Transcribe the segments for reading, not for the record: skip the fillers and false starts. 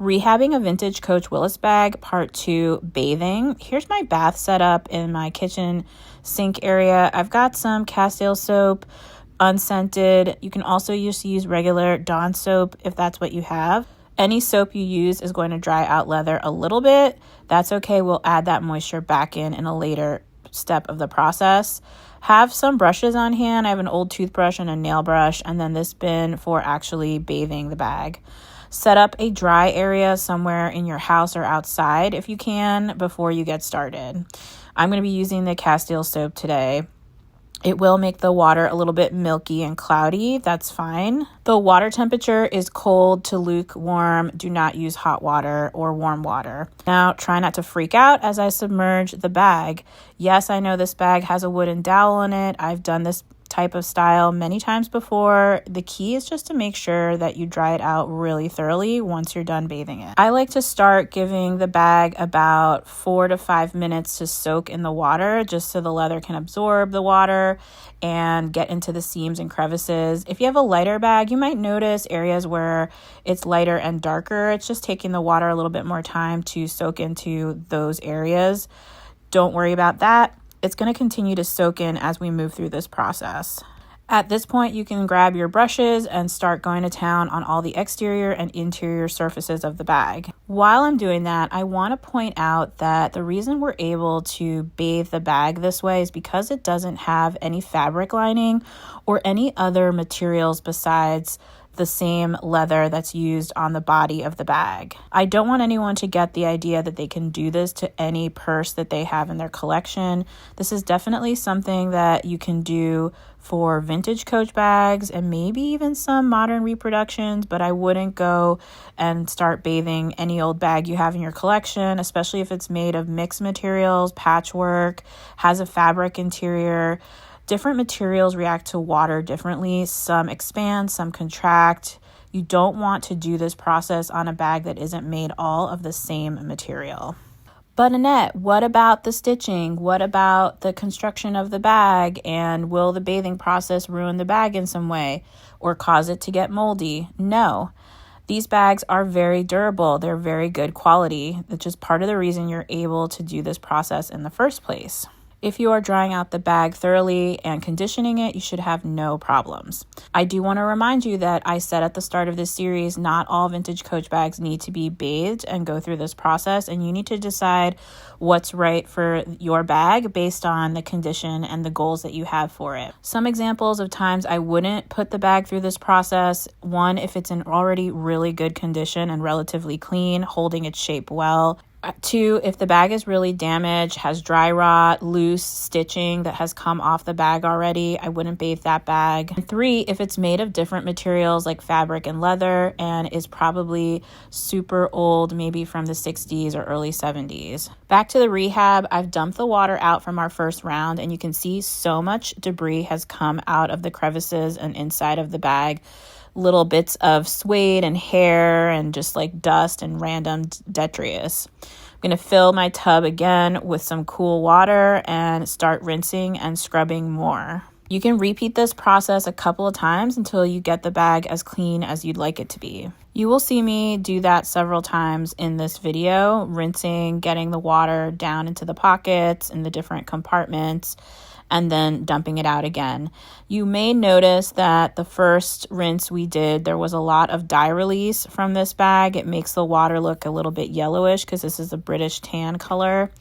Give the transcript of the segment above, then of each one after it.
Rehabbing a vintage Coach Willis bag, part 2, bathing. Here's my bath setup in my kitchen sink area. I've got some Castile soap, unscented. You can also just use regular Dawn soap if that's what you have. Any soap you use is going to dry out leather a little bit. That's okay. We'll add that moisture back in a later step of the process. Have some brushes on hand. I have an old toothbrush and a nail brush, and then this bin for actually bathing the bag. Set up a dry area somewhere in your house or outside if you can before you get started. I'm going to be using the Castile soap today. It will make the water a little bit milky and cloudy. That's fine. The water temperature is cold to lukewarm. Do not use hot water or warm water. Now, try not to freak out as I submerge the bag. Yes, I know this bag has a wooden dowel in it. I've done this type of style many times before. The key is just to make sure that you dry it out really thoroughly once you're done bathing it. I like to start giving the bag about 4 to 5 minutes to soak in the water, just so the leather can absorb the water and get into the seams and crevices. If you have a lighter bag, you might notice areas where it's lighter and darker. It's just taking the water a little bit more time to soak into those areas. Don't worry about that. It's going to continue to soak in as we move through this process. At this point, you can grab your brushes and start going to town on all the exterior and interior surfaces of the bag. While I'm doing that, I want to point out that the reason we're able to bathe the bag this way is because it doesn't have any fabric lining or any other materials besides the same leather that's used on the body of the bag. I don't want anyone to get the idea that they can do this to any purse that they have in their collection. This is definitely something that you can do for vintage Coach bags and maybe even some modern reproductions, but I wouldn't go and start bathing any old bag you have in your collection, especially if it's made of mixed materials, patchwork, has a fabric interior. Different materials react to water differently. Some expand, some contract. You don't want to do this process on a bag that isn't made all of the same material. But Annette, what about the stitching? What about the construction of the bag? And will the bathing process ruin the bag in some way or cause it to get moldy? No. These bags are very durable. They're very good quality, which is part of the reason you're able to do this process in the first place. If you are drying out the bag thoroughly and conditioning it, you should have no problems. I do want to remind you that I said at the start of this series, not all vintage Coach bags need to be bathed and go through this process, and you need to decide what's right for your bag based on the condition and the goals that you have for it. Some examples of times I wouldn't put the bag through this process. One, if it's in already really good condition and relatively clean, holding its shape well. 2, if the bag is really damaged, has dry rot, loose stitching that has come off the bag already, I wouldn't bathe that bag. And 3, if it's made of different materials like fabric and leather and is probably super old, maybe from the 60s or early 70s. Back to the rehab, I've dumped the water out from our first round, and you can see so much debris has come out of the crevices and inside of the bag. Little bits of suede and hair and just like dust and random detritus. I'm going to fill my tub again with some cool water and start rinsing and scrubbing more. You can repeat this process a couple of times until you get the bag as clean as you'd like it to be. You will see me do that several times in this video, rinsing, getting the water down into the pockets and the different compartments, and then dumping it out again. You may notice that the first rinse we did, there was a lot of dye release from this bag. It makes the water look a little bit yellowish because this is a British tan color.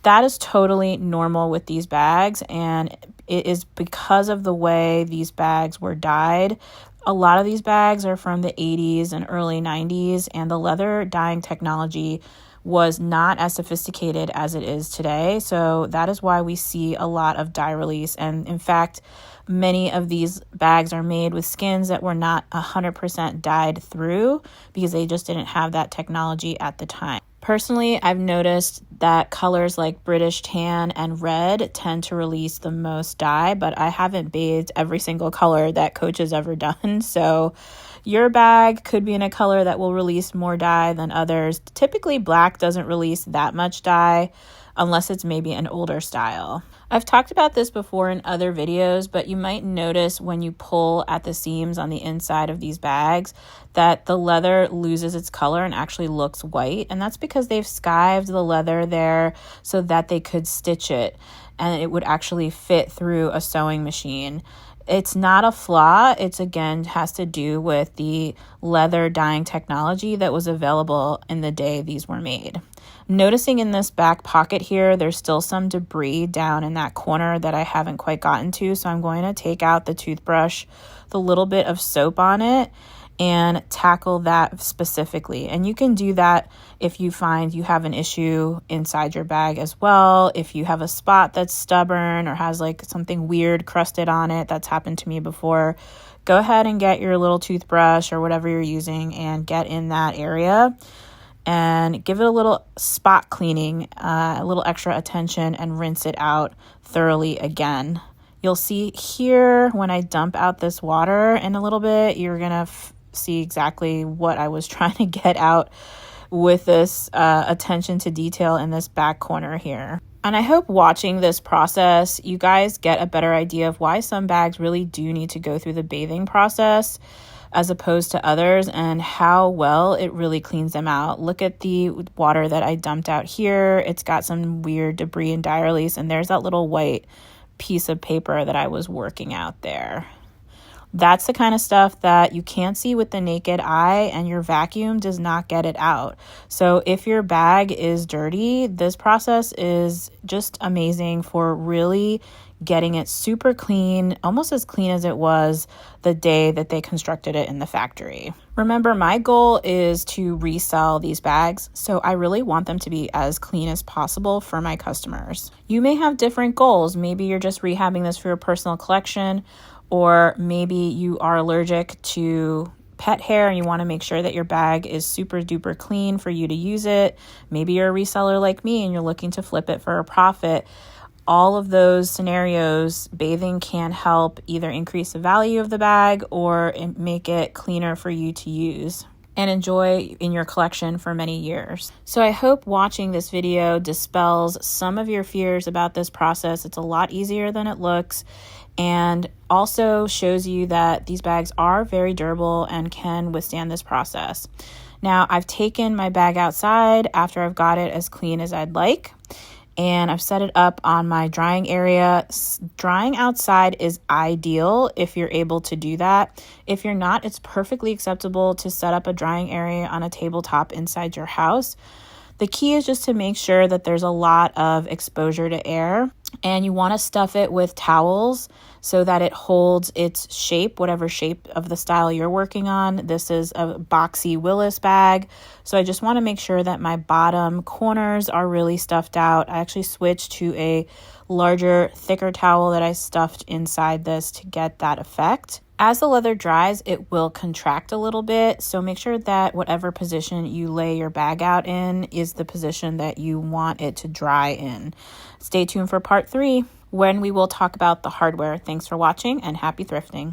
That is totally normal with these bags, and it is because of the way these bags were dyed. A lot of these bags are from the 80s and early 90s, and the leather dyeing technology was not as sophisticated as it is today. So that is why we see a lot of dye release. And in fact, many of these bags are made with skins that were not 100% dyed through because they just didn't have that technology at the time. Personally, I've noticed that colors like British tan and red tend to release the most dye, but I haven't bathed every single color that Coach has ever done. So Your bag could be in a color that will release more dye than others. Typically, black doesn't release that much dye unless it's maybe an older style. I've talked about this before in other videos, but you might notice when you pull at the seams on the inside of these bags that the leather loses its color and actually looks white. And that's because they've skived the leather there so that they could stitch it and it would actually fit through a sewing machine. It's not a flaw. It's again has to do with the leather dyeing technology that was available in the day these were made. Noticing in this back pocket here, there's still some debris down in that corner that I haven't quite gotten to. So I'm going to take out the toothbrush, the little bit of soap on it, and tackle that specifically. And you can do that if you find you have an issue inside your bag as well. If you have a spot that's stubborn or has like something weird crusted on it, that's happened to me before, go ahead and get your little toothbrush or whatever you're using and get in that area and give it a little spot cleaning, a little extra attention, and rinse it out thoroughly again. You'll see here when I dump out this water in a little bit, you're gonna see exactly what I was trying to get out with this attention to detail in this back corner here. And I hope watching this process, you guys get a better idea of why some bags really do need to go through the bathing process as opposed to others, and how well it really cleans them out. Look at the water that I dumped out here. It's got some weird debris and dye release, and there's that little white piece of paper that I was working out there. That's the kind of stuff that you can't see with the naked eye, and your vacuum does not get it out. So if your bag is dirty, this process is just amazing for really getting it super clean, almost as clean as it was the day that they constructed it in the factory. Remember, my goal is to resell these bags, so I really want them to be as clean as possible for my customers. You may have different goals. Maybe you're just rehabbing this for your personal collection, or maybe you are allergic to pet hair and you want to make sure that your bag is super duper clean for you to use it. Maybe you're a reseller like me and you're looking to flip it for a profit. All of those scenarios, bathing can help either increase the value of the bag or make it cleaner for you to use and enjoy in your collection for many years. So I hope watching this video dispels some of your fears about this process. It's a lot easier than it looks, and also shows you that these bags are very durable and can withstand this process. Now, I've taken my bag outside after I've got it as clean as I'd like, and I've set it up on my drying area. Drying outside is ideal if you're able to do that. If you're not, it's perfectly acceptable to set up a drying area on a tabletop inside your house. The key is just to make sure that there's a lot of exposure to air, and you want to stuff it with towels so that it holds its shape, whatever shape of the style you're working on. This is a boxy Willis bag, so I just want to make sure that my bottom corners are really stuffed out. I actually switched to a larger, thicker towel that I stuffed inside this to get that effect. As the leather dries, it will contract a little bit, so make sure that whatever position you lay your bag out in is the position that you want it to dry in. Stay tuned for part 3, when we will talk about the hardware. Thanks for watching and happy thrifting.